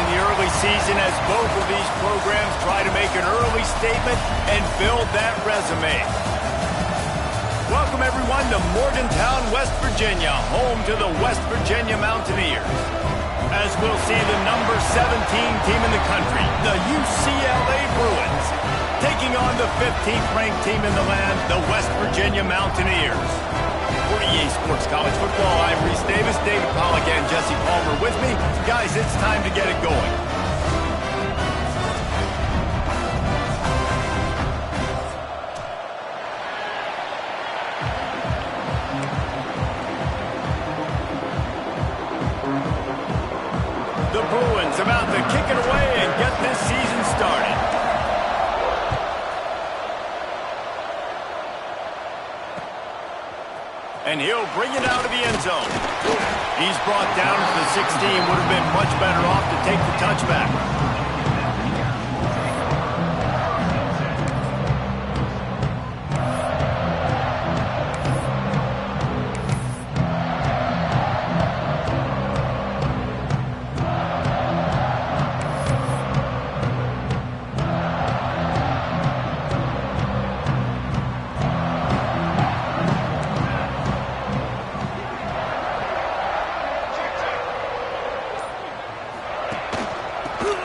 in the early season as both of these programs try to make an early statement and build that resume. Welcome, everyone, to Morgantown, West Virginia, home to the West Virginia Mountaineers. As we'll see the number 17 team in the country, the UCLA Bruins, taking on the 15th-ranked team in the land, the West Virginia Mountaineers. For EA Sports College Football, I'm Reese Davis, David Pollack, and Jesse Palmer with me. Guys, it's time to get it going. The Bruins about to kick it away and get this season started. And he'll bring it out of the end zone. He's brought down to the 16. Would have been much better off to take the touchback.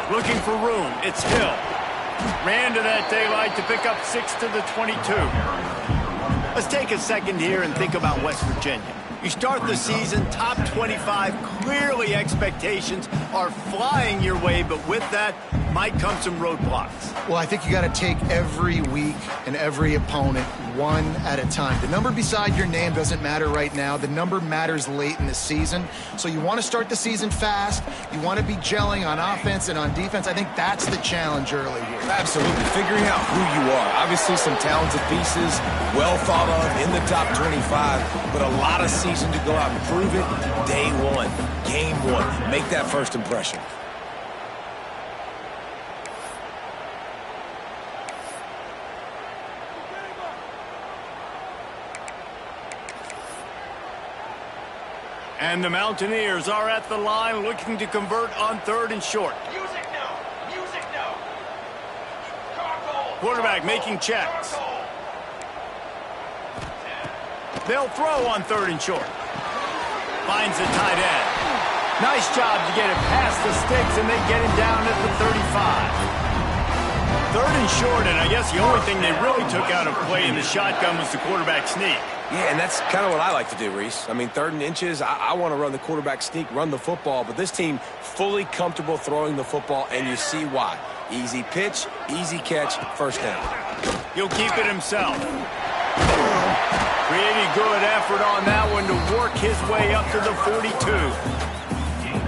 Looking for room. It's Hill. Ran to that daylight to pick up 6 to the 22. Let's take a second here and think about West Virginia. You start the season top 25. Clearly expectations are flying your way, but with that might come some roadblocks. Well, I think you got to take every week and every opponent one at a time. The number beside your name doesn't matter right now. The number matters late in the season. So you want to start the season fast. You want to be gelling on offense and on defense. I think that's the challenge early here. Absolutely. Figuring out who you are. Obviously some talented pieces, well thought of in the top 25, but a lot of season to go out and prove it. Day one, game one. Make that first impression. And the Mountaineers are at the line looking to convert on 3rd and short. Music no! Music no! Quarterback making checks. They'll throw on 3rd and short. Finds the tight end. Nice job to get it past the sticks, and they get him down at the 35. 3rd and short, and I guess the only thing they really took out of play in the shotgun was the quarterback sneak. Yeah, and that's kind of what I like to do, Reese. I mean, 3rd and inches, I want to run the quarterback sneak, run the football, but this team fully comfortable throwing the football, and you see why. Easy pitch, easy catch, first down. He'll keep it himself. Pretty good effort on that one to work his way up to the 42.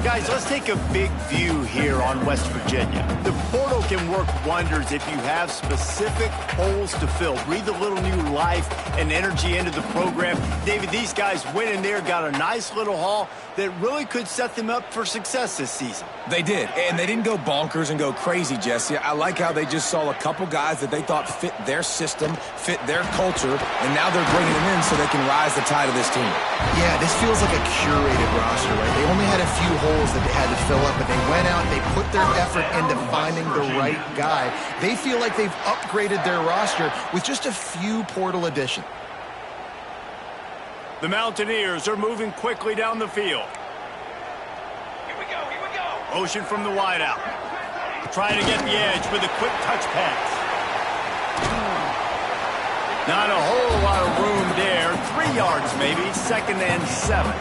Guys, let's take a big view here on West Virginia. The portal can work wonders if you have specific holes to fill. Breathe a little new life and energy into the program. David, these guys went in there, got a nice little haul that really could set them up for success this season. They did, and they didn't go bonkers and go crazy, Jesse. I like how they just saw a couple guys that they thought fit their system, fit their culture, and now they're bringing them in so they can rise the tide of this team. Yeah, this feels like a curated roster, right? They only had a few holes that they had to fill up, but they went out and they put their effort into finding the right guy. They feel like they've upgraded their roster with just a few portal additions. The Mountaineers are moving quickly down the field. Here we go, here we go! Motion from the wideout. Trying to get the edge with a quick touch pass. Not a whole lot of room there. 3 yards maybe, 2nd and 7.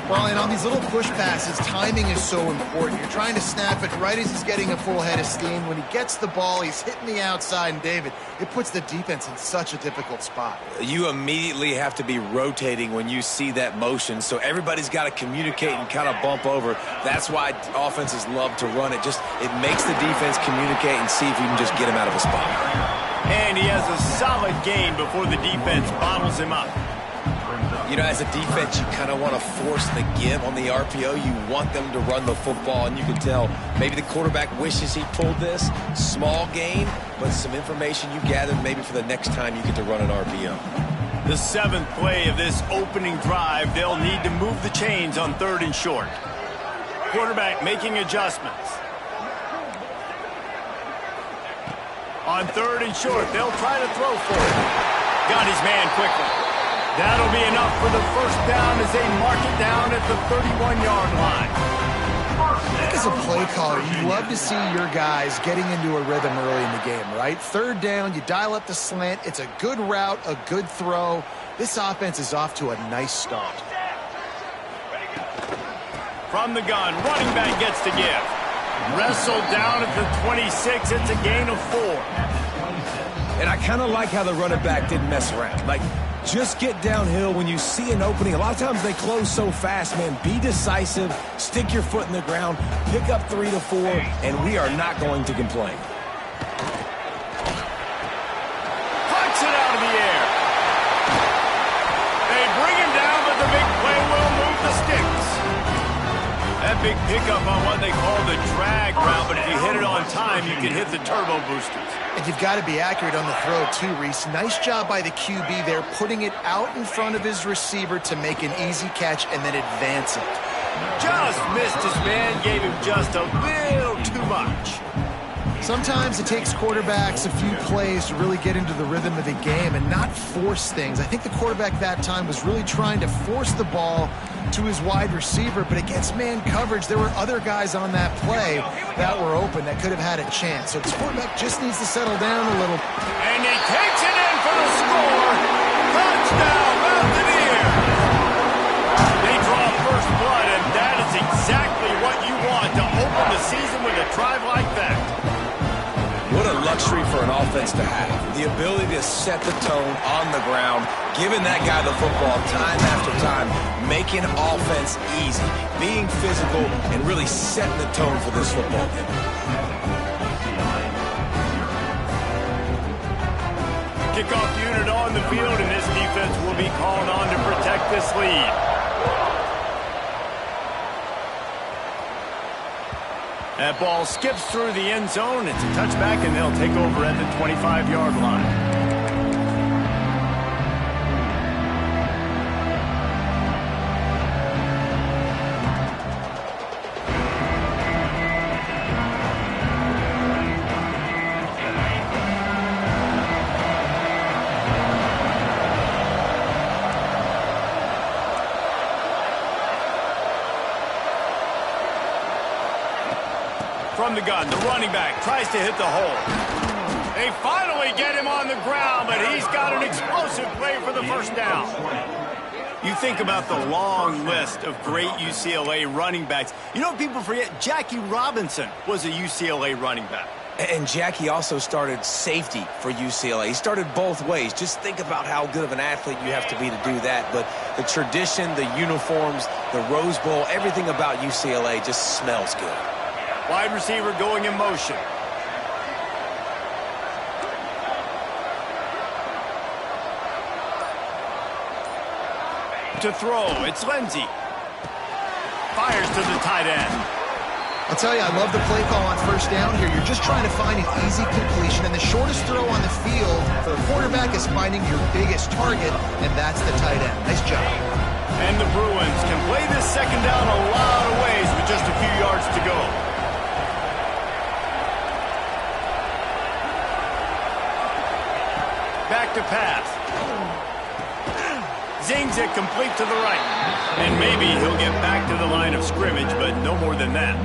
Well, and on these little push passes, timing is so important. You're trying to snap it right as he's getting a full head of steam. When he gets the ball, he's hitting the outside, and David, it puts the defense in such a difficult spot. You immediately have to be rotating when you see that motion, so everybody's got to communicate and kind of bump over. That's why offenses love to run it. It makes the defense communicate and see if you can just get him out of a spot. And he has a solid gain before the defense bottles him up. You know, as a defense, you kind of want to force the give on the RPO. You want them to run the football, and you can tell maybe the quarterback wishes he pulled this. Small gain, but some information you gathered maybe for the next time you get to run an RPO. The 7th play of this opening drive, they'll need to move the chains on 3rd and short. quarterback making adjustments. On 3rd and short, they'll try to throw for it. Got his man quickly. That'll be enough for the first down as they mark it down at the 31-yard line. I think as a play caller, you love to see your guys getting into a rhythm early in the game, right? 3rd down, you dial up the slant. It's a good route, a good throw. This offense is off to a nice start. From the gun, running back gets to give. Wrestled down at the 26. It's a gain of 4. And I kind of like how the running back didn't mess around. Like, just get downhill when you see an opening. A lot of times they close so fast, man. Be decisive, stick your foot in the ground, pick up 3 to 4, and we are not going to complain. Puts it out of the air. They bring him down, but the big play will move the sticks. That big pickup on what they call the drag route, but if you hit it on time, you can hit the turbo boosters. And you've got to be accurate on the throw, too, Reese. Nice job by the QB there, putting it out in front of his receiver to make an easy catch and then advance it. Just missed his man, gave him just a little too much. Sometimes it takes quarterbacks a few plays to really get into the rhythm of the game and not force things. I think the quarterback that time was really trying to force the ball to his wide receiver, but against man coverage, there were other guys on that play that were open that could have had a chance. So this quarterback just needs to settle down a little. And he takes it in for the score. Touchdown, Mountaineers. They draw first blood, and that is exactly what you want to open the season with a drive like that. What a luxury for an offense to have. The ability to set the tone on the ground, giving that guy the football time after time, making offense easy, being physical, and really setting the tone for this football game. Kickoff unit on the field, and this defense will be called on to protect this lead. That ball skips through the end zone. It's a touchback, and they'll take over at the 25-yard line. From the gun, the running back tries to hit the hole. They finally get him on the ground, but he's got an explosive play for the first down. You think about the long list of great UCLA running backs. You know what people forget? Jackie Robinson was a UCLA running back. And Jackie also started safety for UCLA. He started both ways. Just think about how good of an athlete you have to be to do that. But the tradition, the uniforms, the Rose Bowl, everything about UCLA just smells good. Wide receiver going in motion. To throw, it's Lindsey. Fires to the tight end. I'll tell you, I love the play call on first down here. You're just trying to find an easy completion, and the shortest throw on the field for a quarterback is finding your biggest target, and that's the tight end. Nice job. And the Bruins can play this second down a lot of ways with just a few yards to go. Back to pass. Zings it complete to the right. And maybe he'll get back to the line of scrimmage, but no more than that.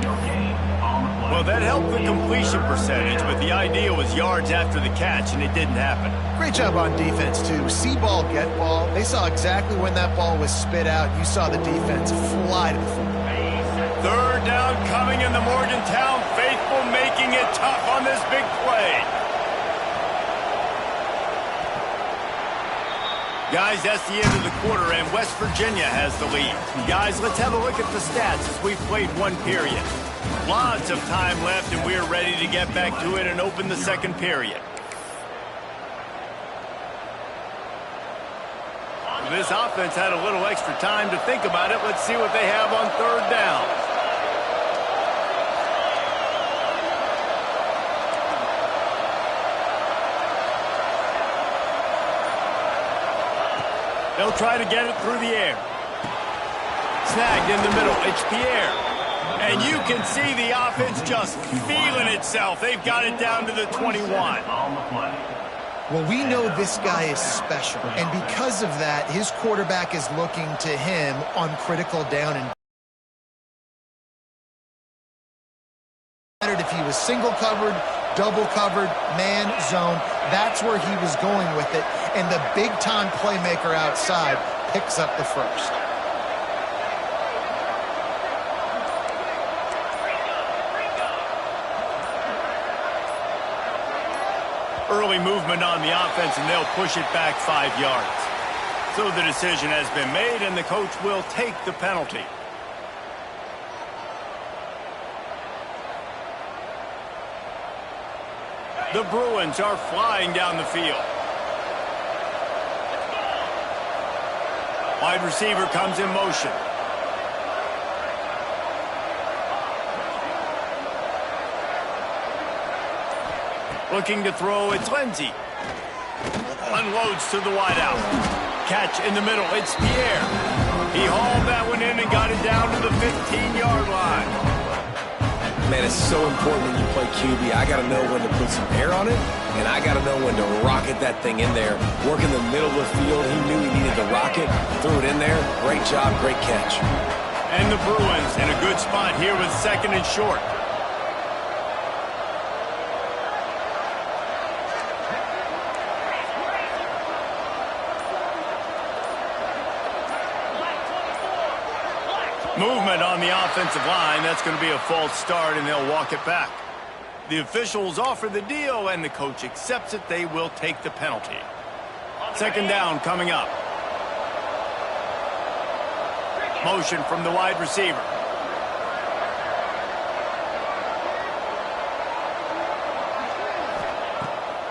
Well, that helped the completion percentage, but the idea was yards after the catch, and it didn't happen. Great job on defense, too. See ball, get ball. They saw exactly when that ball was spit out. You saw the defense fly to the football. Third down coming in the Morgantown faithful, making it tough on this big play. Guys, that's the end of the quarter, and West Virginia has the lead. Guys, let's have a look at the stats as we've played one period. Lots of time left, and we're ready to get back to it and open the second period. This offense had a little extra time to think about it. Let's see what they have on third down. They'll try to get it through the air. Snagged in the middle. It's Pierre. And you can see the offense just feeling itself. They've got it down to the 21. Well, we know this guy is special, and because of that, his quarterback is looking to him on critical down and if he was single covered, double covered, man, zone, that's where he was going with it, and the big-time playmaker outside picks up the first. Early movement on the offense, and they'll push it back 5 yards. So the decision has been made, and the coach will take the penalty. The Bruins are flying down the field. Wide receiver comes in motion. Looking to throw, it's Lindsey. Unloads to the wideout. Catch in the middle, it's Pierre. He hauled that one in and got it down to the 15-yard line. Man, it's so important when you play QB. I got to know when to put some air on it, and I got to know when to rocket that thing in there. Work in the middle of the field. He knew he needed to rocket, threw it in there. Great job, great catch. And the Bruins in a good spot here with 2nd and short. Movement on the offensive line. That's going to be a false start, and they'll walk it back. The officials offer the deal, and the coach accepts it. They will take the penalty. 2nd down coming up. Motion from the wide receiver.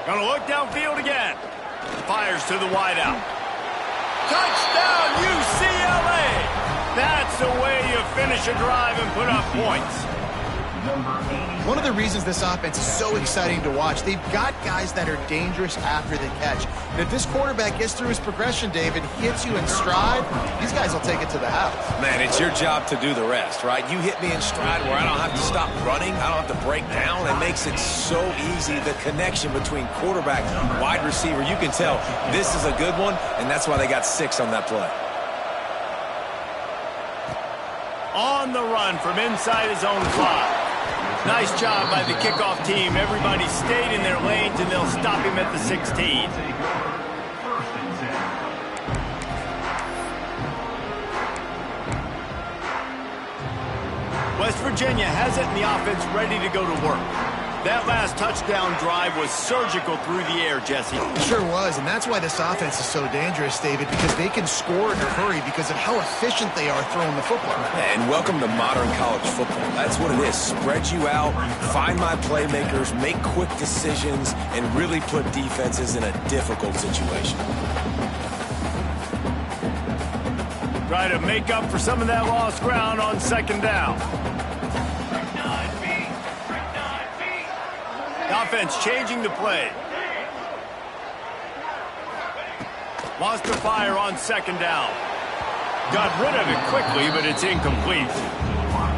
Going to look downfield again. Fires to the wideout. Touchdown, UCLA! That's the way you finish a drive and put up points. One of the reasons this offense is so exciting to watch, they've got guys that are dangerous after the catch. And if this quarterback gets through his progression, David, hits you in stride, these guys will take it to the house. Man, it's your job to do the rest, right? You hit me in stride where I don't have to stop running. I don't have to break down. It makes it so easy. The connection between quarterback and wide receiver, you can tell this is a good one, and that's why they got 6 on that play. On the run from inside his own 5. Nice job by the kickoff team. Everybody stayed in their lanes, and they'll stop him at the 16. West Virginia has it, and the offense ready to go to work. That last touchdown drive was surgical through the air, Jesse. It sure was, and that's why this offense is so dangerous, David, because they can score in a hurry because of how efficient they are throwing the football. And welcome to modern college football. That's what it is. Spread you out, find my playmakers, make quick decisions, and really put defenses in a difficult situation. Try to make up for some of that lost ground on 2nd down. Offense changing the play. Lost a fire on 2nd down. Got rid of it quickly, but it's incomplete.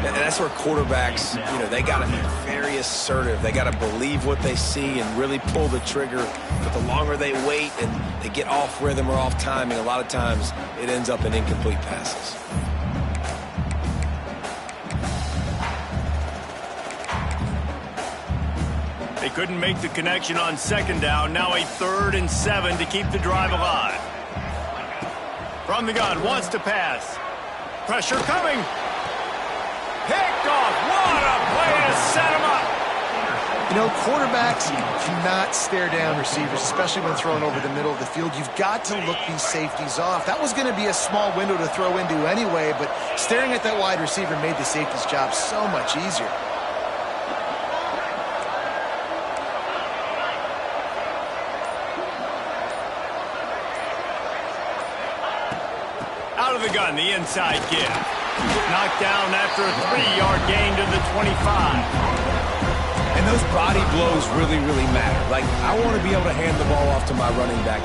And that's where quarterbacks, they got to be very assertive. They got to believe what they see and really pull the trigger. But the longer they wait and they get off rhythm or off timing, a lot of times it ends up in incomplete passes. They couldn't make the connection on 2nd down. Now a 3rd and 7 to keep the drive alive. From the gun, wants to pass. Pressure coming. Picked off. What a play to set him up. Quarterbacks cannot stare down receivers, especially when thrown over the middle of the field. You've got to look these safeties off. That was going to be a small window to throw into anyway, but staring at that wide receiver made the safety's job so much easier. Out of the gun, the inside give. Knocked down after a 3-yard gain to the 25. And And those body blows really, really matter. Like, I want to be able to hand the ball off to my running back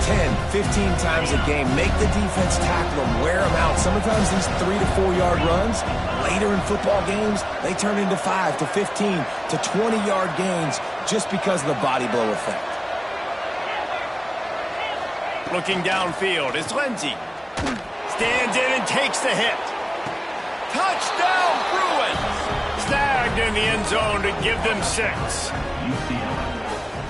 10, 15 times a game. Make the defense tackle them, wear them out. Sometimes these 3 to 4 yard runs, later in football games, they turn into 5 to 15 to 20 yard gains just because of the body blow effect. Looking downfield, it's Lindsey. Stands in and takes the hit. Touchdown, Bruins! Snagged in the end zone to give them 6.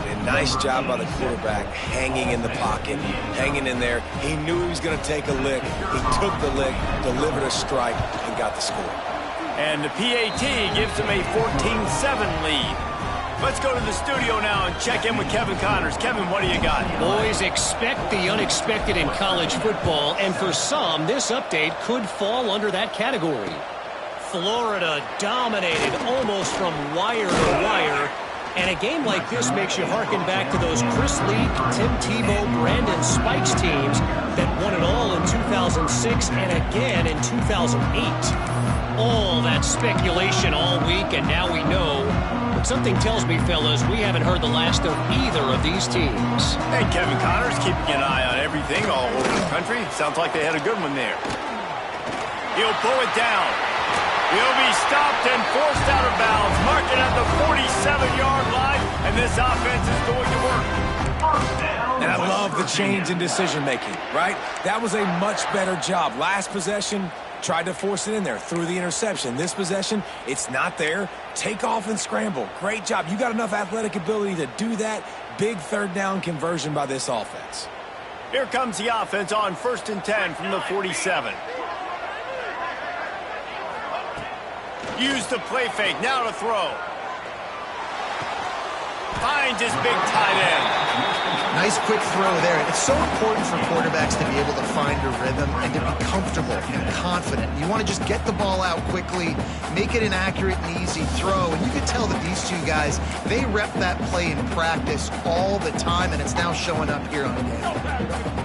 And nice job by the quarterback, hanging in the pocket, hanging in there. He knew he was going to take a lick. He took the lick, delivered a strike, and got the score. And the PAT gives him a 14-7 lead. Let's go to the studio now and check in with Kevin Connors. Kevin, what do you got? Boys, expect the unexpected in college football, and for some, this update could fall under that category. Florida dominated almost from wire to wire, and a game like this makes you harken back to those Chris Lee, Tim Tebow, Brandon Spikes teams that won it all in 2006 and again in 2008. All that speculation all week, and now we know. But something tells me, fellas, we haven't heard the last of either of these teams. Hey, Kevin Connors keeping an eye on everything all over the country. Sounds like they had a good one there. He'll pull it down. He'll be stopped and forced out of bounds, marking at the 47-yard line, and this offense is going to work. And I love the change in decision-making, right? That was a much better job. Last possession, tried to force it in there, threw the interception. This possession, it's not there. Take off and scramble. Great job. You got enough athletic ability to do that. Big third down conversion by this offense. Here comes the offense on 1st and 10 from the 47. Use the play fake, now to throw. Finds his big tight end. Nice quick throw there. It's so important for quarterbacks to be able to find a rhythm and to be comfortable and confident. You want to just get the ball out quickly, make it an accurate and easy throw. And you can tell that these two guys, they rep that play in practice all the time, and it's now showing up here on the game.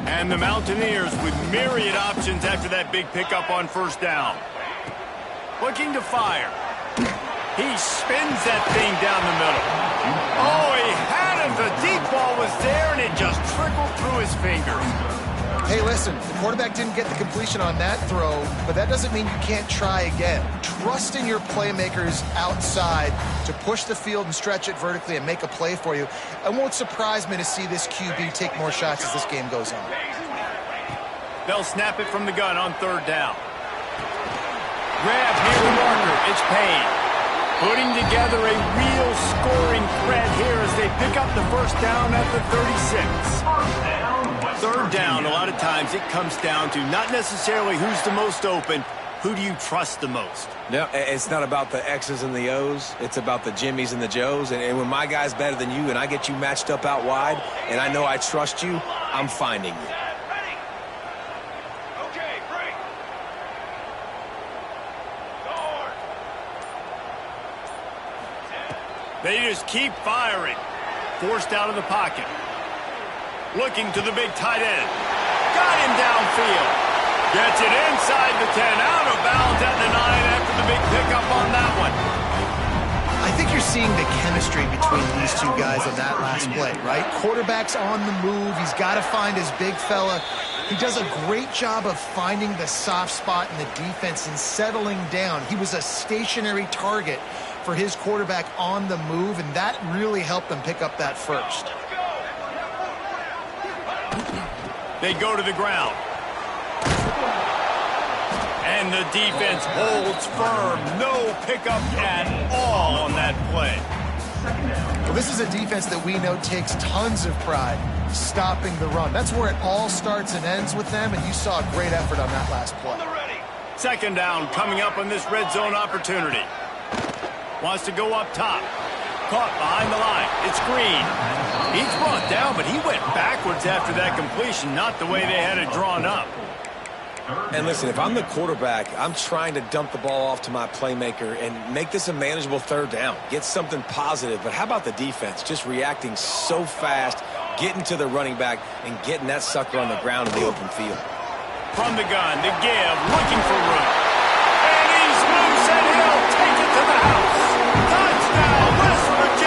And the Mountaineers with myriad options after that big pickup on 1st down. Looking to fire. He spins that thing down the middle. Oh, he had him. The deep ball was there, and it just trickled through his fingers. Hey, listen, the quarterback didn't get the completion on that throw, but that doesn't mean you can't try again. Trust in your playmakers outside to push the field and stretch it vertically and make a play for you. It won't surprise me to see this QB take more shots as this game goes on. They'll snap it from the gun on 3rd down. Grab near the marker. It's Payne. Putting together a real scoring threat here as they pick up the 1st down at the 36. 3rd down, a lot of times it comes down to not necessarily who's the most open, who do you trust the most? No, it's not about the X's and the O's. It's about the Jimmys and the Joes. And when my guy's better than you and I get you matched up out wide and I know I trust you, I'm finding you. They just keep firing. Forced out of the pocket. Looking to the big tight end. Got him downfield. Gets it inside the 10. Out of bounds at the 9 after the big pickup on that one. I think you're seeing the chemistry between these two guys on that last play, right? Quarterback's on the move. He's got to find his big fella. He does a great job of finding the soft spot in the defense and settling down. He was a stationary target for his quarterback on the move, and that really helped them pick up that 1st. They go to the ground. And the defense holds firm. No pickup at all on that play. Well, this is a defense that we know takes tons of pride stopping the run. That's where it all starts and ends with them, and you saw a great effort on that last play. 2nd down coming up on this red zone opportunity. Wants to go up top. Caught behind the line. It's Green. He's brought down, but he went backwards after that completion, not the way they had it drawn up. And listen, if I'm the quarterback, I'm trying to dump the ball off to my playmaker and make this a manageable 3rd down. Get something positive. But how about the defense? Just reacting so fast, getting to the running back, and getting that sucker on the ground in the open field. From the gun, the give, looking for room. And he's loose, and he'll take it to the house. Touchdown, West Virginia.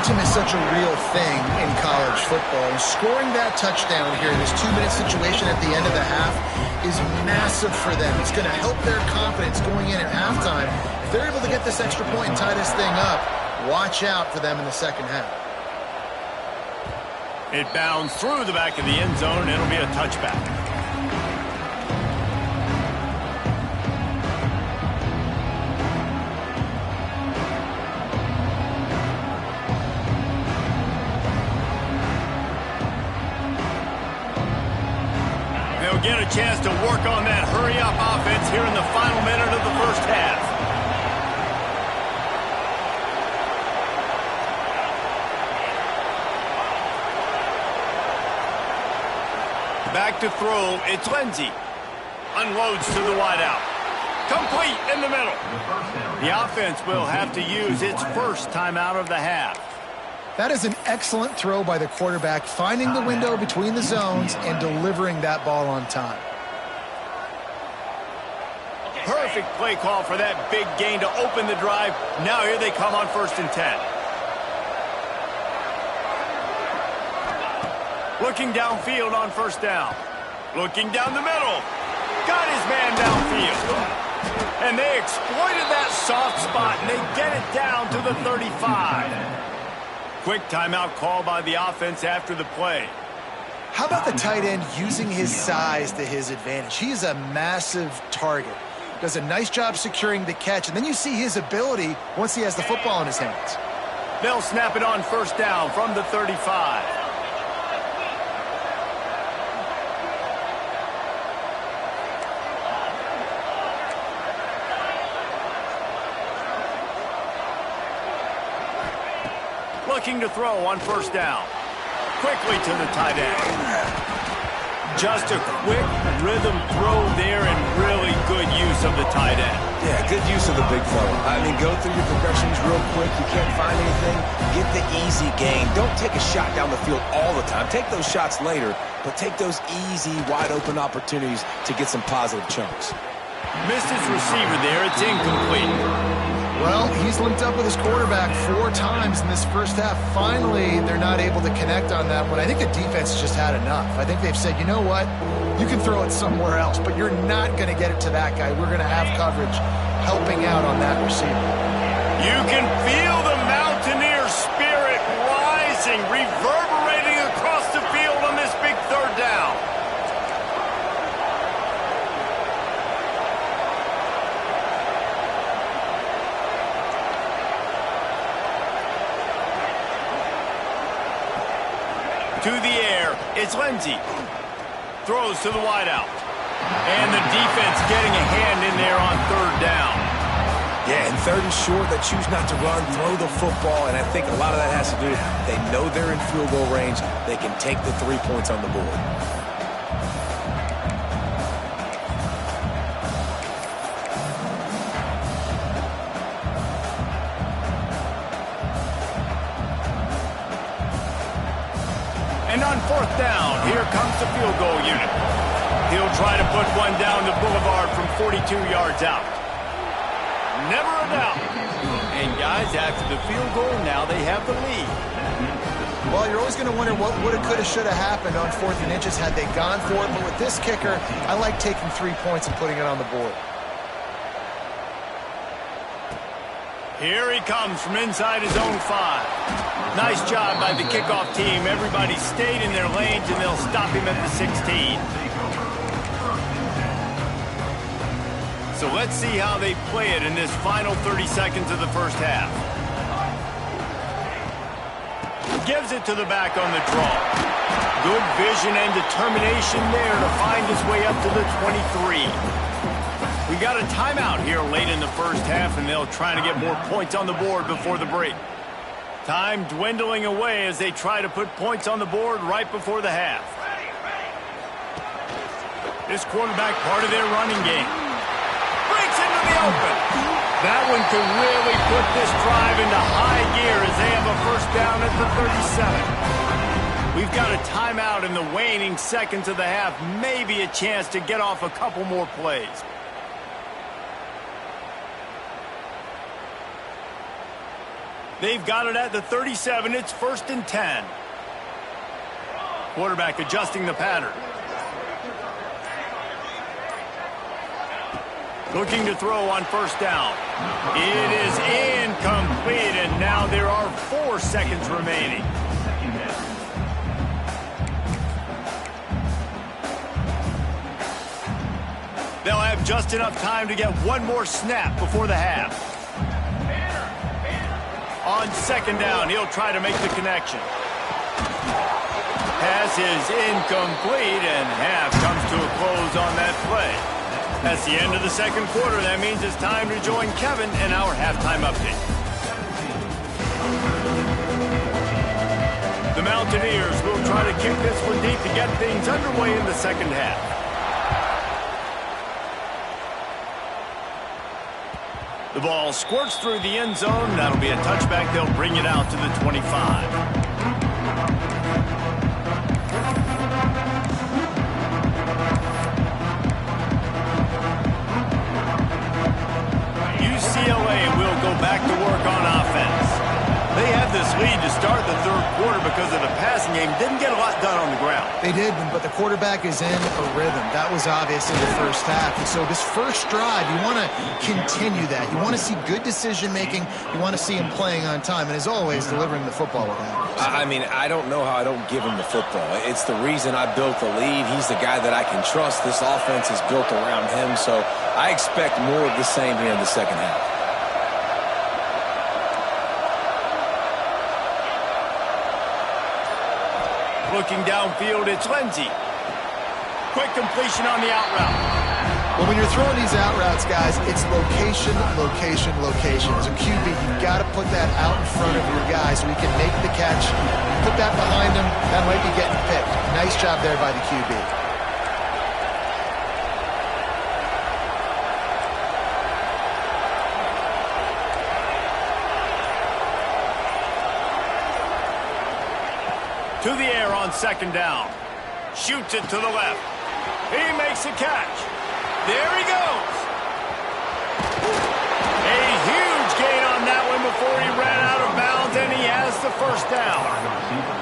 Momentum is such a real thing in college football. And scoring that touchdown here, this 2-minute situation at the end of the half, is massive for them. It's going to help their confidence going in at halftime. If they're able to get this extra point and tie this thing up, watch out for them in the second half. It bounds through the back of the end zone. It'll be a touchback. They'll get a chance to work on that hurry-up offense here in the final minute of the first half. Back to throw, it's Lindsey. Unloads to the wideout. Complete in the middle. The offense will have to use its first timeout of the half. That is an excellent throw by the quarterback, finding the window between the zones and delivering that ball on time. Perfect play call for that big gain to open the drive. Now here they come on 1st and 10. Looking downfield on 1st down. Looking down the middle. Got his man downfield. And they exploited that soft spot, and they get it down to the 35. Quick timeout call by the offense after the play. How about the tight end using his size to his advantage? He is a massive target. Does a nice job securing the catch, and then you see his ability once he has the football in his hands. They'll snap it on 1st down from the 35. Looking to throw on 1st down. Quickly to the tight end. Just a quick rhythm throw there and really good use of the tight end. Yeah, good use of the big fella. I mean, go through your progressions real quick. You can't find anything, get the easy gain. Don't take a shot down the field all the time. Take those shots later, but take those easy, wide-open opportunities to get some positive chunks. Missed his receiver there. It's incomplete. Well, he's linked up with his quarterback 4 times in this first half. Finally, they're not able to connect on that one. I think the defense just had enough. I think they've said, you know what? You can throw it somewhere else, but you're not going to get it to that guy. We're going to have coverage helping out on that receiver. You can feel the Mountaineer spirit rising, reverberating across the field on this big 3rd down. To the air, it's Lindsey. Throws to the wideout. And the defense getting a hand in there on 3rd down. Yeah, and 3rd and short, they choose not to run, throw the football, and I think a lot of that has to do with they know they're in field goal range. They can take the 3 points on the board. And on 4th down, here comes the field goal unit. He'll try to put one down the boulevard from 42 yards out. Never a doubt. And guys, after the field goal, now they have the lead. Well, you're always going to wonder what woulda, coulda, shoulda happened on 4th and inches had they gone for it. But with this kicker, I like taking 3 points and putting it on the board. Here he comes from inside his own 5. Nice job by the kickoff team. Everybody stayed in their lanes, and they'll stop him at the 16. So let's see how they play it in this final 30 seconds of the first half. Gives it to the back on the draw. Good vision and determination there to find his way up to the 23. We got a timeout here late in the first half, and they'll try to get more points on the board before the break. Time dwindling away as they try to put points on the board right before the half. This quarterback part of their running game. Breaks into the open. That one could really put this drive into high gear as they have a 1st down at the 37. We've got a timeout in the waning seconds of the half. Maybe a chance to get off a couple more plays. They've got it at the 37. It's 1st and 10. Quarterback adjusting the pattern. Looking to throw on 1st down. It is incomplete, and now there are 4 seconds remaining. They'll have just enough time to get one more snap before the half. On 2nd down, he'll try to make the connection. Pass is incomplete, and half comes to a close on that play. That's the end of the 2nd quarter. That means it's time to join Kevin in our halftime update. The Mountaineers will try to kick this one deep to get things underway in the 2nd half. The ball squirts through the end zone. That'll be a touchback. They'll bring it out to the 25. UCLA will go back to work on offense. They had this lead to start the 3rd quarter because of the passing game. Didn't get a lot done on the ground. They did, but the quarterback is in a rhythm. That was obvious in the 1st half. And so this first drive, you want to continue that. You want to see good decision-making. You want to see him playing on time. And as always, delivering the football with accuracy. I mean, I don't know how I don't give him the football. It's the reason I built the lead. He's the guy that I can trust. This offense is built around him. So I expect more of the same here in the 2nd half. Looking downfield, it's Lindsey. Quick completion on the out route. Well, when you're throwing these out routes, guys, it's location, location, location. As a QB, you've got to put that out in front of your guy so he can make the catch. Put that behind him, that might be getting picked. Nice job there by the QB. To the air on 2nd down. Shoots it to the left. He makes a catch. There he goes. A huge gain on that one before he ran out of bounds, and he has the 1st down.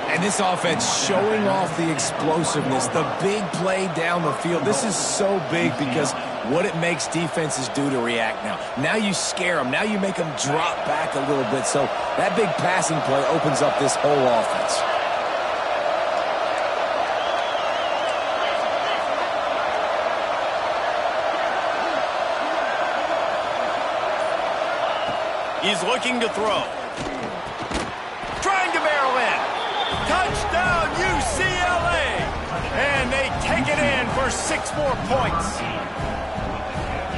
And this offense showing off the explosiveness, the big play down the field. This is so big because what it makes defenses do to react now. Now you scare them. Now you make them drop back a little bit. So that big passing play opens up this whole offense. He's looking to throw. Trying to barrel in. Touchdown, UCLA! And they take it in for 6 more points.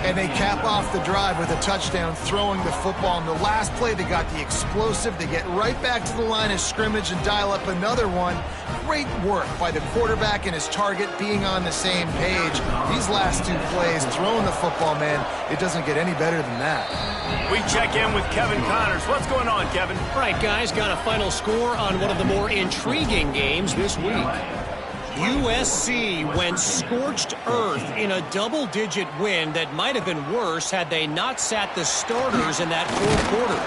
And they cap off the drive with a touchdown, throwing the football. In the last play, they got the explosive. They get right back to the line of scrimmage and dial up another one. Great work by the quarterback and his target being on the same page. These last 2 plays, throwing the football, man, it doesn't get any better than that. We check in with Kevin Connors. What's going on, Kevin? All right, guys, got a final score on one of the more intriguing games this week. USC went scorched earth in a double-digit win that might have been worse had they not sat the starters in that 4th quarter.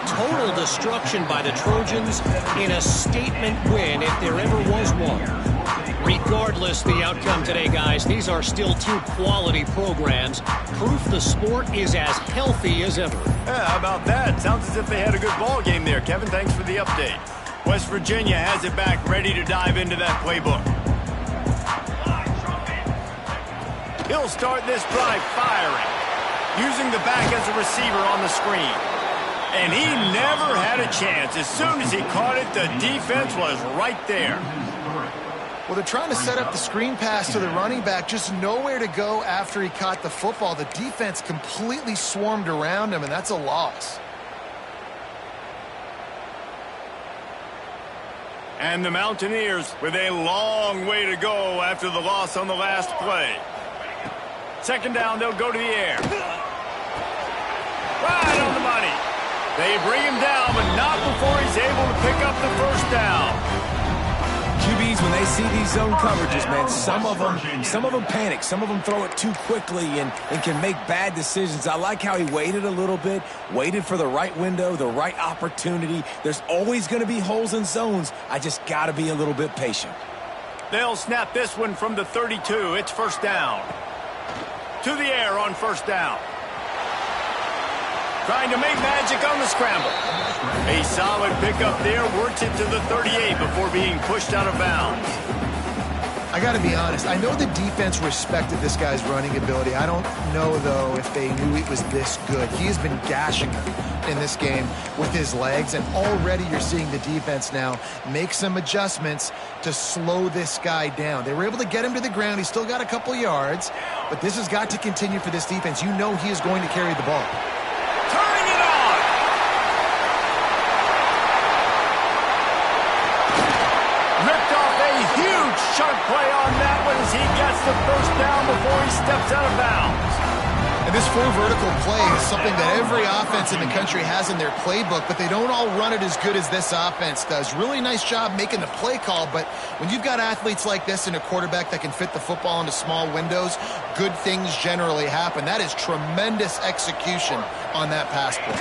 Total destruction by the Trojans in a statement win if there ever was one. Regardless the outcome today, guys, these are still 2 quality programs. Proof the sport is as healthy as ever. Yeah, how about that? Sounds as if they had a good ball game there. Kevin, thanks for the update. West Virginia has it back, ready to dive into that playbook. He'll start this drive firing, using the back as a receiver on the screen. And he never had a chance. As soon as he caught it, the defense was right there. Well, they're trying to set up the screen pass to the running back, just nowhere to go after he caught the football. The defense completely swarmed around him, and that's a loss. And the Mountaineers with a long way to go after the loss on the last play. 2nd down, they'll go to the air. Right on the money. They bring him down, but not before he's able to pick up the 1st down. QBs when they see these zone coverages, man, some of them panic. Some of them throw it too quickly and can make bad decisions. I like how he waited a little bit, waited for the right window, the right opportunity. There's always going to be holes in zones. I just got to be a little bit patient. They'll snap this one from the 32. It's first down. To the air on first down. Trying to make magic on the scramble. A solid pickup there, works it to the 38 before being pushed out of bounds. I got to be honest. I know the defense respected this guy's running ability. I don't know, though, if they knew he was this good. He has been gashing them in this game with his legs, and already you're seeing the defense now make some adjustments to slow this guy down. They were able to get him to the ground. He's still got a couple yards, but this has got to continue for this defense. You know he is going to carry the ball. Turning it on! Ripped off a huge sharp play on that one as he gets the first down before he steps out of bounds. And this full vertical play is something that every offense in the country has in their playbook, but they don't all run it as good as this offense does. Really nice job making the play call, but when you've got athletes like this and a quarterback that can fit the football into small windows, good things generally happen. That is tremendous execution on that pass play.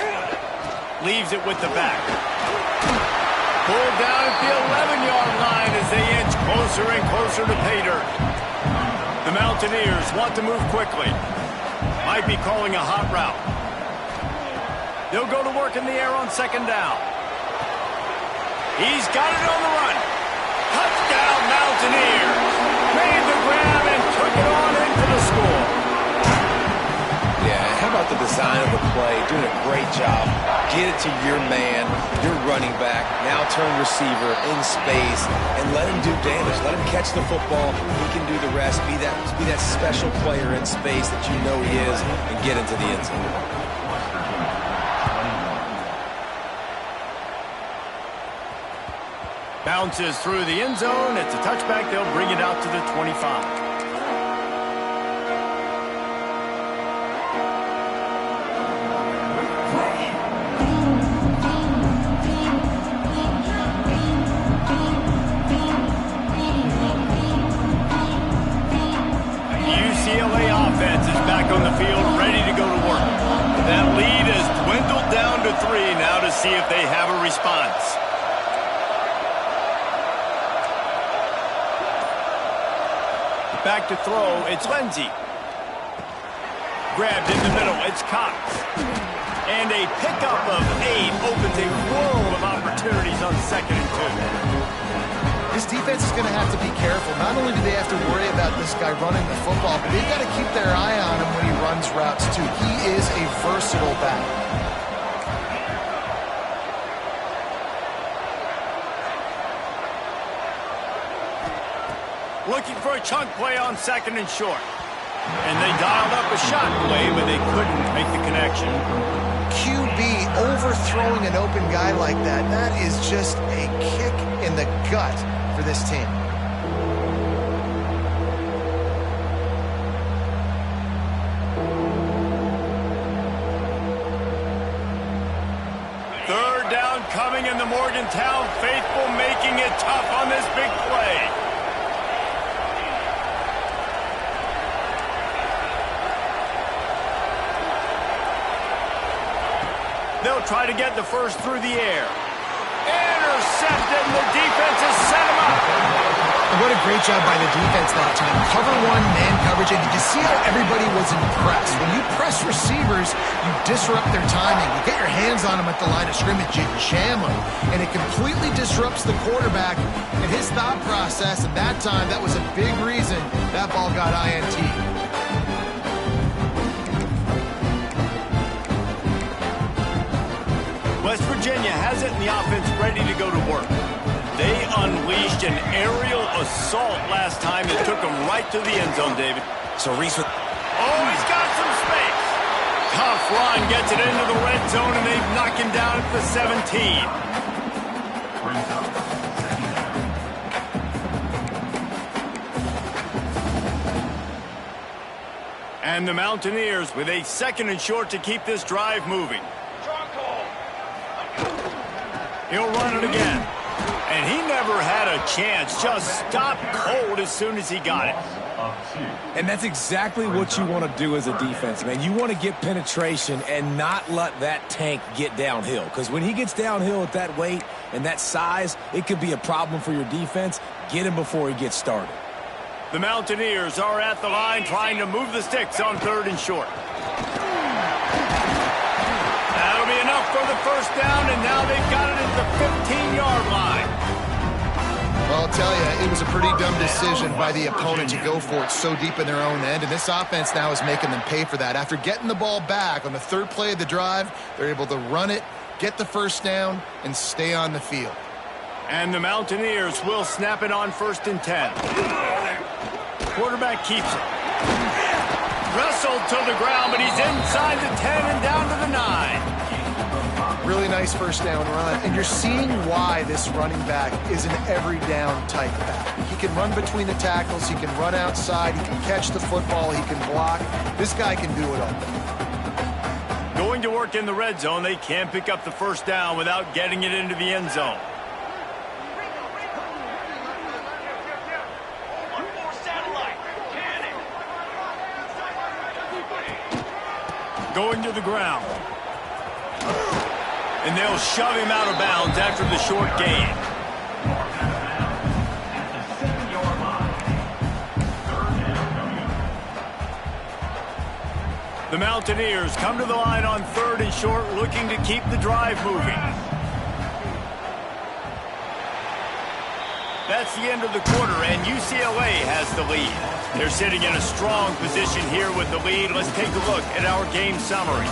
Leaves it with the back. Pulled down at the 11-yard line as they inch closer and closer to pay dirt. The Mountaineers want to move quickly. Might be calling a hot route. They'll go to work in the air on second down. He's got it on the run. Touchdown, Mountaineers. Made the grab and took it on into the score. Yeah, how about the design of the play? Doing a great job. Get it to your man, your running back, now turn receiver in space, and let him do damage. Let him catch the football. He can do the rest. Be that special player in space that you know he is, and get into the end zone. Bounces through the end zone. It's a touchback. They'll bring it out to the 25. On the field, ready to go to work. That lead has dwindled down to 3 now to see if they have a response. Back to throw, it's Lindsey. Grabbed in the middle, it's Cox. And a pickup of 8 opens a world of opportunities on second and 2. This defense is going to have to be careful. Not only do they have to worry about this guy running the football, but they've got to keep their eye on him when he runs routes, too. He is a versatile back. Looking for a chunk play on second and short. And they dialed up a shot play, but they couldn't make the connection. QB overthrowing an open guy like that, that is just a kick in the gut for this team. Third down coming, in the Morgantown faithful making it tough on this big play. They'll try to get the first through the air. Intercepted, and the defense has set him up. And what a great job by the defense that time. Cover 1, man coverage, and did you see how everybody was impressed? When you press receivers, you disrupt their timing. You get your hands on them at the line of scrimmage, you jam them, and it completely disrupts the quarterback and his thought process, and that time, that was a big reason that ball got INT. West Virginia has it, and the offense ready to go to work. They unleashed an aerial assault last time that took them right to the end zone, David. So Reese with... Oh, he's got some space. Tough run, gets it into the red zone, and they've knocked him down at the 17. And the Mountaineers with a second and short to keep this drive moving. He'll run it again. And he never had a chance. Just stopped cold as soon as he got it. And that's exactly what you want to do as a defense, man. You want to get penetration and not let that tank get downhill. Because when he gets downhill at that weight and that size, it could be a problem for your defense. Get him before he gets started. The Mountaineers are at the line trying to move the sticks on 3rd and short. That'll be enough for the first down, and now they've got it at the 15-yard line. Well, I'll tell you, it was a pretty dumb decision by the opponent to go for it so deep in their own end, and this offense now is making them pay for that. After getting the ball back on the 3rd play of the drive, they're able to run it, get the first down, and stay on the field. And the Mountaineers will snap it on 1st and 10. Quarterback keeps it. Wrestled to the ground, but he's inside the 10 and down to the 9. Really nice first down run, and you're seeing why this running back is an every down type back. He can run between the tackles, he can run outside, he can catch the football, he can block. This guy can do it all. Going to work in the red zone, they can't pick up the first down without getting it into the end zone. Going to the ground. And they'll shove him out of bounds after the short gain. The Mountaineers come to the line on 3rd and short, looking to keep the drive moving. That's the end of the quarter, and UCLA has the lead. They're sitting in a strong position here with the lead. Let's take a look at our game summary.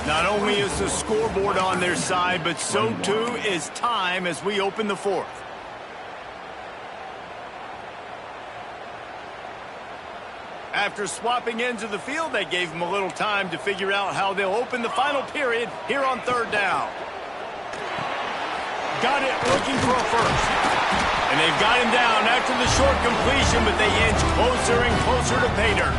Not only is the scoreboard on their side, but so too is time as we open the 4th. After swapping ends of the field, they gave them a little time to figure out how they'll open the final period here on 3rd down. Got it, looking for a first. And they've got him down after the short completion, but they inch closer and closer to pay dirt.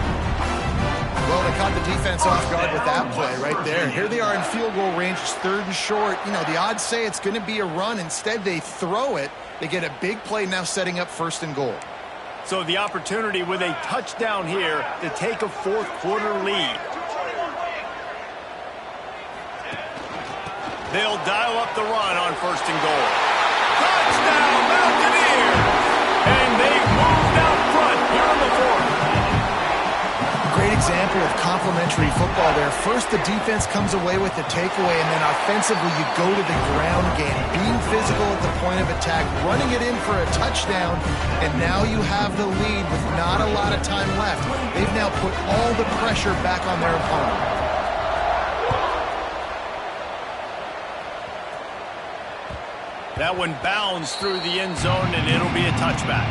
Well, they caught the defense off guard with that play right there. Here they are in field goal range. It's 3rd and short. You know, the odds say it's going to be a run. Instead, they throw it. They get a big play now setting up 1st and goal. So the opportunity with a touchdown here to take a 4th quarter lead. They'll dial up the run on 1st and goal. Touchdown, Mountaineers! And they've moved out front here on the 4th. Great example of complementary football there. First, the defense comes away with the takeaway, and then offensively, you go to the ground game, being physical at the point of attack, running it in for a touchdown, and now you have the lead with not a lot of time left. They've now put all the pressure back on their opponent. That one bounds through the end zone, and it'll be a touchback.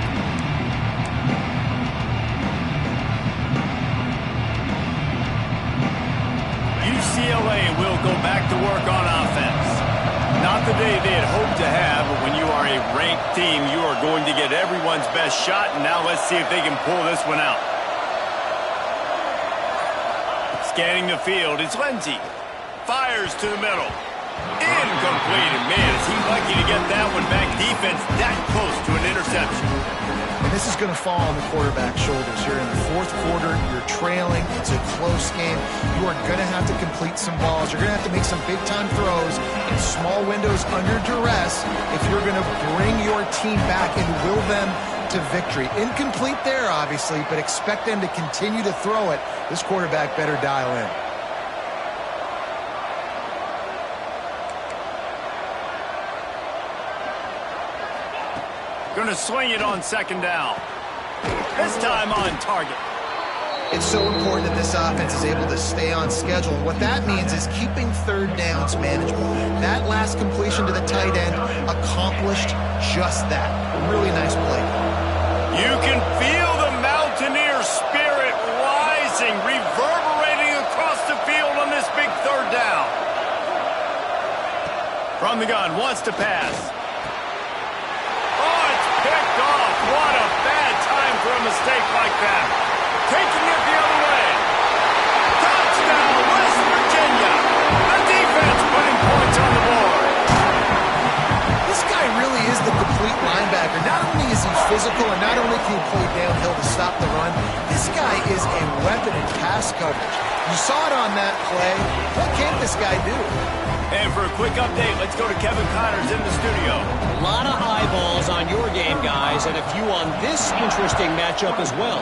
UCLA will go back to work on offense. Not the day they had hoped to have, but when you are a ranked team, you are going to get everyone's best shot, and now let's see if they can pull this one out. Scanning the field, it's Lindsey. Fires to the middle. Incomplete, and man, is he lucky to get that one back. Defense that close to an interception. And this is going to fall on the quarterback's shoulders. You're in the 4th quarter. You're trailing. It's a close game. You are going to have to complete some balls. You're going to have to make some big-time throws in small windows under duress if you're going to bring your team back and will them to victory. Incomplete there, obviously, but expect them to continue to throw it. This quarterback better dial in. Going to swing it on 2nd down. This time on target. It's so important that this offense is able to stay on schedule. What that means is keeping 3rd downs manageable. That last completion to the tight end accomplished just that. A really nice play. You can feel the Mountaineer spirit rising, reverberating across the field on this big 3rd down. From the gun, wants to pass. Picked off. What a bad time for a mistake like that. Taking it the other way. Touchdown, West Virginia. The defense putting points on the board. This guy really is the complete linebacker, not only is he physical and not only can he play downhill to stop the run, this guy is a weapon in pass coverage. You saw it on that play. What can't this guy do? And for a quick update, let's go to Kevin Connors in the studio. A lot of eyeballs on your game, guys, and a few on this interesting matchup as well.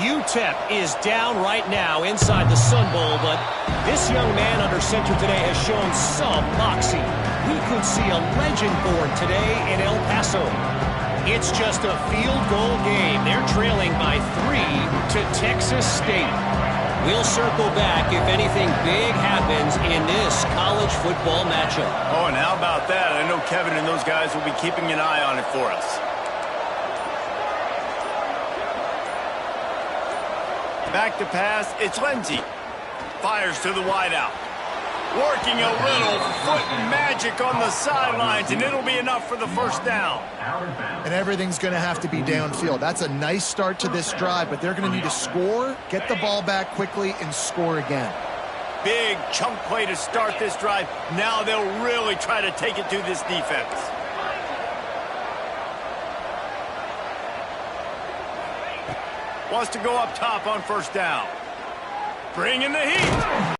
UTEP is down right now inside the Sun Bowl, but this young man under center today has shown some moxie. We could see a legend born today in El Paso. It's just a field goal game. They're trailing by 3 to Texas State. We'll circle back if anything big happens in this college football matchup. Oh, and how about that? I know Kevin and those guys will be keeping an eye on it for us. Back to pass, it's Lindsey. Fires to the wideout. Working a little foot magic on the sidelines, and it'll be enough for the first down. And everything's going to have to be downfield. That's a nice start to this drive, but they're going to need to score, get the ball back quickly, and score again. Big chunk play to start this drive. Now they'll really try to take it to this defense. Wants to go up top on first down. Bring in the heat.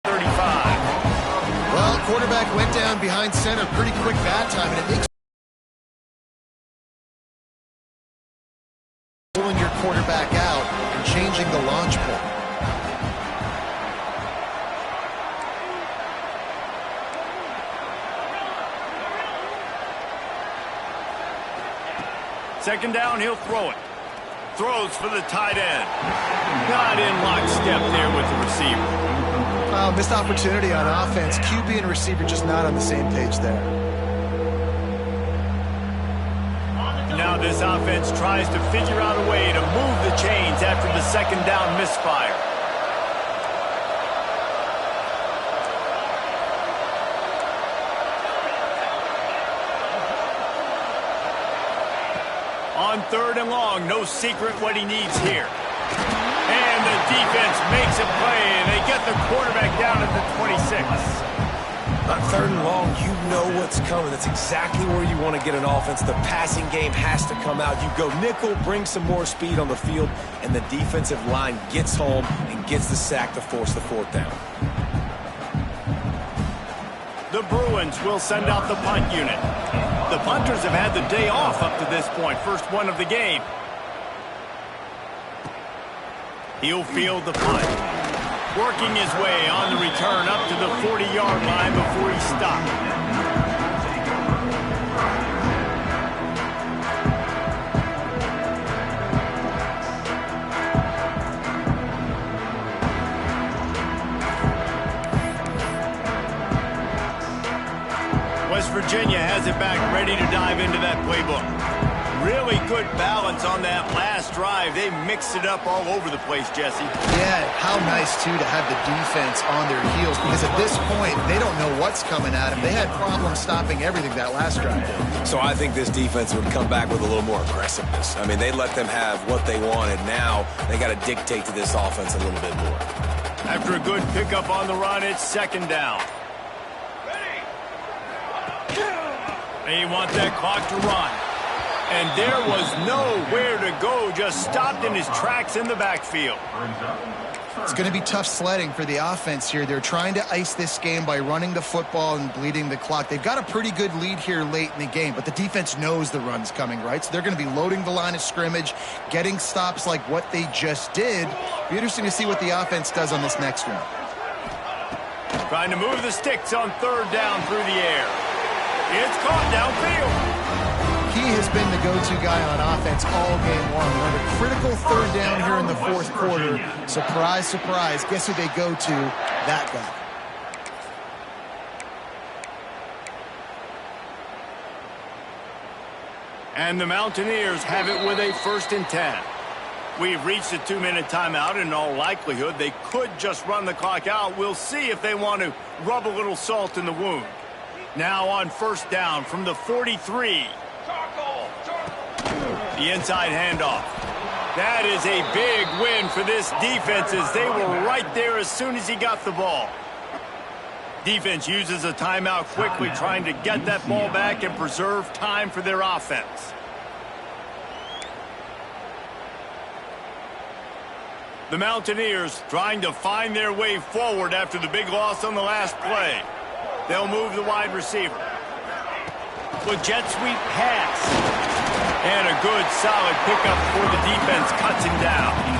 35. Well, quarterback went down behind center pretty quick that time, and it makes pulling your quarterback out and changing the launch point. Second down, he'll throw it. Throws for the tight end. Not in lockstep there with the receiver. Missed opportunity on offense. QB and receiver just not on the same page there. Now this offense tries to figure out a way to move the chains after the second down misfire. On third and long, no secret what he needs here. And the defense makes a play, and they get the quarterback down at the 26. On third and long, you know what's coming. That's exactly where you want to get an offense. The passing game has to come out. You go nickel, bring some more speed on the field, and the defensive line gets home and gets the sack to force the fourth down. The Bruins will send out the punt unit. The punters have had the day off up to this point. First one of the game. He'll field the punt. Working his way on the return up to the 40-yard line before he stopped. West Virginia has it back, ready to dive into that playbook. Really good balance on that last drive. They mixed it up all over the place, Jesse. Yeah, how nice, too, to have the defense on their heels, because at this point, they don't know what's coming at them. They had problems stopping everything that last drive. So I think this defense would come back with a little more aggressiveness. I mean, they let them have what they wanted. Now they got to dictate to this offense a little bit more. After a good pickup on the run, it's second down. They want that clock to run. And there was nowhere to go, just stopped in his tracks in the backfield. It's going to be tough sledding for the offense here. They're trying to ice this game by running the football and bleeding the clock. They've got a pretty good lead here late in the game, but the defense knows the run's coming, right? So they're going to be loading the line of scrimmage, getting stops like what they just did. Be interesting to see what the offense does on this next one. Trying to move the sticks on third down through the air. It's caught downfield. He has been the go-to guy on offense all game long. On a critical third down here in the fourth quarter. Surprise, surprise. Guess who they go to? That guy. And the Mountaineers have it with a 1st and 10. We've reached a 2-minute timeout. In all likelihood, they could just run the clock out. We'll see if they want to rub a little salt in the wound. Now on first down from the 43. The inside handoff. That is a big win for this defense as they were right there as soon as he got the ball. Defense uses a timeout quickly, trying to get that ball back and preserve time for their offense. The Mountaineers trying to find their way forward after the big loss on the last play. They'll move the wide receiver. With jet sweep pass. And a good solid pickup before the defense cuts him down.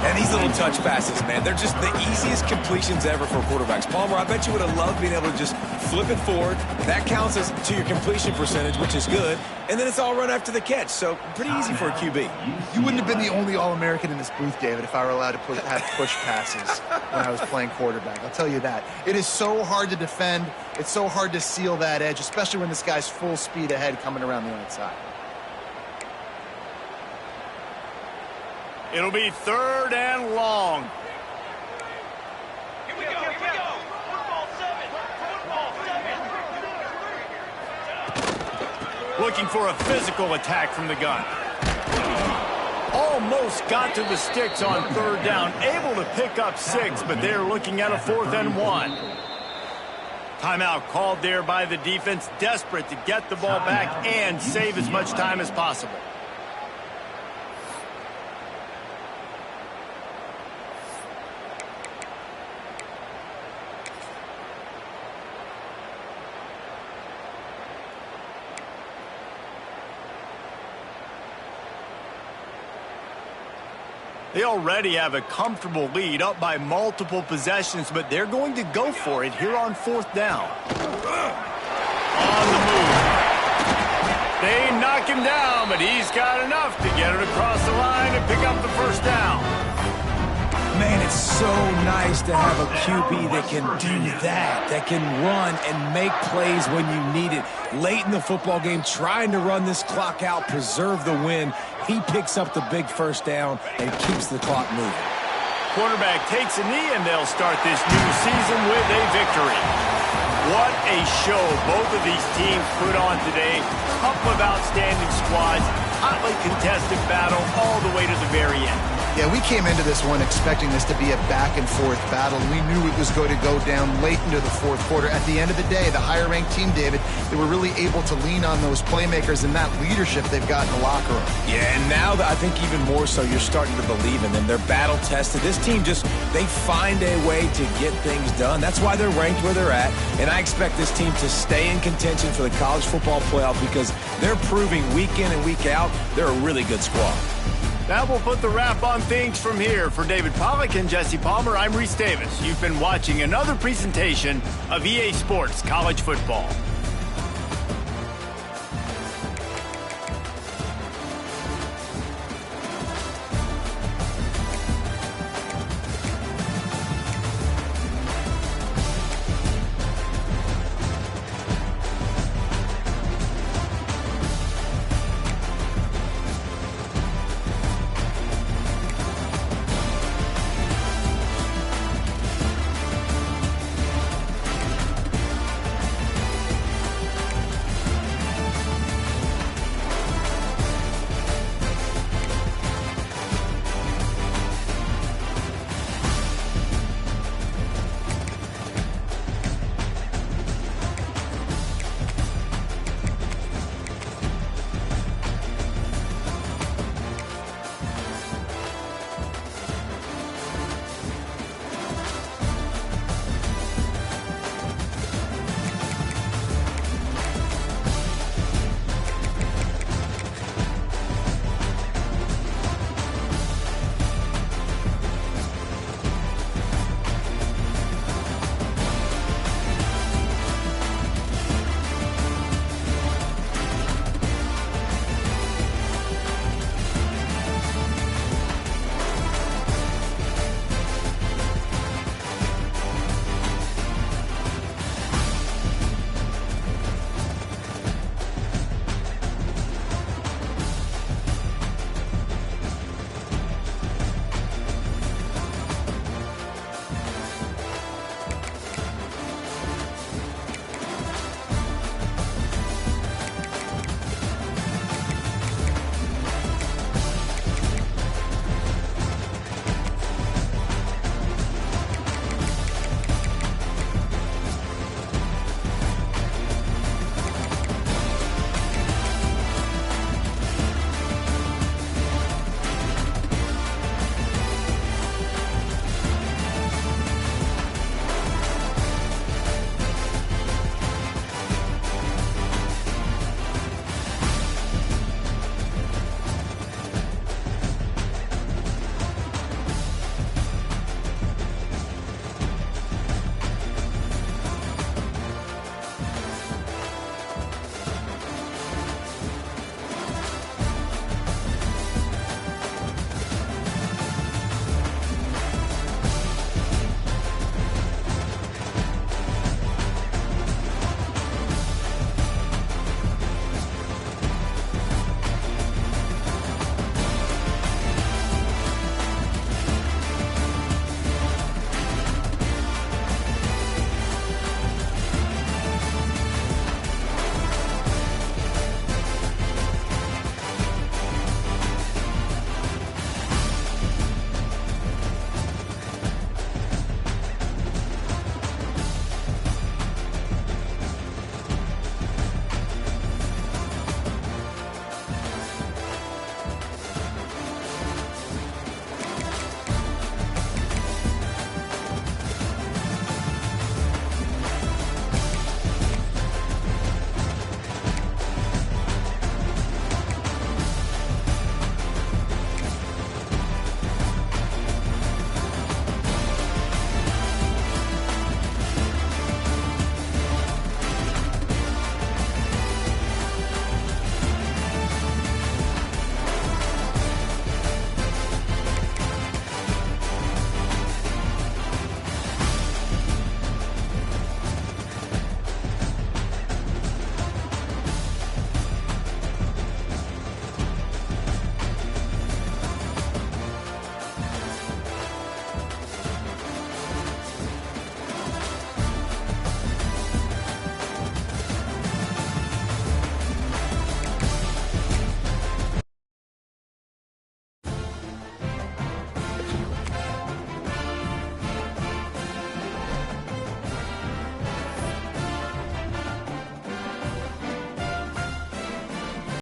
And these little touch passes, man, they're just the easiest completions ever for quarterbacks. Palmer, I bet you would have loved being able to just flip it forward. That counts as to your completion percentage, which is good. And then it's all run after the catch. So pretty easy for a QB. You wouldn't have been the only All-American in this booth, David, if I were allowed to have push passes when I was playing quarterback. I'll tell you that. It is so hard to defend. It's so hard to seal that edge, especially when this guy's full speed ahead coming around the outside. It'll be 3rd and long. Here we go, here we go. Football 7. Football 7. Looking for a physical attack from the gun. Almost got to the sticks on 3rd down. Able to pick up 6, but they're looking at a 4th and 1. Timeout called there by the defense, desperate to get the ball back and save as much time as possible. They already have a comfortable lead, up by multiple possessions, but they're going to go for it here on 4th down. On the move. They knock him down, but he's got enough to get it across the line and pick up the 1st down. Man, it's so nice to have a QB that can do that can run and make plays when you need it. Late in the football game, trying to run this clock out, preserve the win. He picks up the big 1st down and keeps the clock moving. Quarterback takes a knee, and they'll start this new season with a victory. What a show both of these teams put on today. Couple of outstanding squads, hotly contested battle all the way to the very end. Yeah, we came into this one expecting this to be a back-and-forth battle. We knew it was going to go down late into the 4th quarter. At the end of the day, the higher-ranked team, David, they were really able to lean on those playmakers and that leadership they've got in the locker room. Yeah, and now I think even more so, you're starting to believe in them. They're battle-tested. This team they find a way to get things done. That's why they're ranked where they're at. And I expect this team to stay in contention for the college football playoff because they're proving week in and week out they're a really good squad. That will put the wrap on things from here. For David Pollack and Jesse Palmer, I'm Reese Davis. You've been watching another presentation of EA Sports College Football.